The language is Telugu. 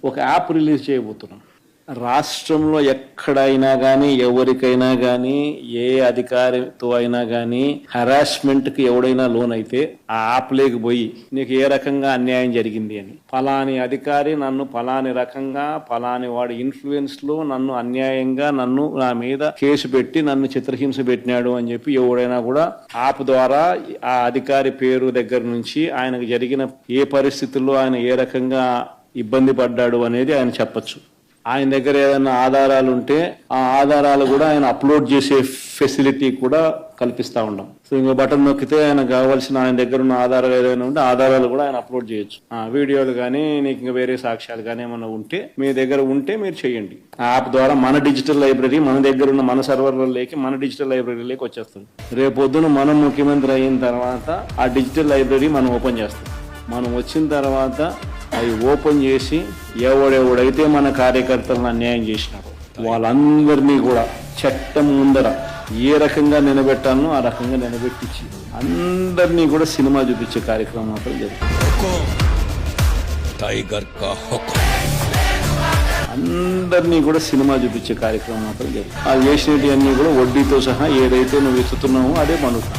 ఒక యాప్ రిలీజ్ చేయబోతున్నాం. రాష్ట్రంలో ఎక్కడైనా కానీ ఎవరికైనా కానీ ఏ అధికారితో అయినా కానీ హరాస్మెంట్కి ఎవడైనా లోన్ అయితే ఆ యాప్ లేకపోయి నీకు ఏ రకంగా అన్యాయం జరిగింది అని, ఫలాని అధికారి నన్ను ఫలాని రకంగా ఫలాని వాడి ఇన్ఫ్లుయెన్స్లో నన్ను అన్యాయంగా నా మీద కేసు పెట్టి నన్ను చిత్రహింస పెట్టినాడు అని చెప్పి ఎవడైనా కూడా యాప్ ద్వారా ఆ అధికారి పేరు దగ్గర నుంచి ఆయనకు జరిగిన ఏ పరిస్థితుల్లో ఆయన ఏ రకంగా ఇబ్బంది పడ్డాడు అనేది ఆయన చెప్పచ్చు. ఆయన దగ్గర ఏదైనా ఆధారాలు ఉంటే ఆ ఆధారాలు కూడా ఆయన అప్లోడ్ చేసే ఫెసిలిటీ కూడా కల్పిస్తూ ఉంటాం. సో ఇంకో బటన్ నొక్కితే ఆయన కావాల్సిన ఆయన దగ్గర ఉన్న ఆధారాలు ఏదైనా ఉంటే ఆధారాలు కూడా ఆయన అప్లోడ్ చేయొచ్చు. వీడియోలు కానీ నీకు ఇంకా వేరే సాక్ష్యాలు కానీ ఏమైనా ఉంటే మీ దగ్గర ఉంటే మీరు చేయండి. ఆ యాప్ ద్వారా మన డిజిటల్ లైబ్రరీ మన దగ్గర ఉన్న మన సర్వర్లలోకి మన డిజిటల్ లైబ్రరీలోకి వచ్చేస్తుంది. రేపొద్దున మనం ముఖ్యమంత్రి అయిన తర్వాత ఆ డిజిటల్ లైబ్రరీ మనం ఓపెన్ చేస్తాం. మనం వచ్చిన తర్వాత అవి ఓపెన్ చేసి ఎవడెవడైతే మన కార్యకర్తలను అన్యాయం చేసినారో వాళ్ళందరినీ కూడా చట్టం ముందర ఏ రకంగా నిలబెట్టాలనో ఆ రకంగా నిలబెట్టించి అందరినీ కూడా సినిమా చూపించే కార్యక్రమం మాత్రం జరుగుతుంది. అందరినీ కూడా సినిమా చూపించే కార్యక్రమం మాత్రం జరుగుతుంది. ఆ చేసినవి అన్నీ కూడా వడ్డీతో సహా ఏదైతే నువ్వు ఎత్తుతున్నావో అదే మనుషులు.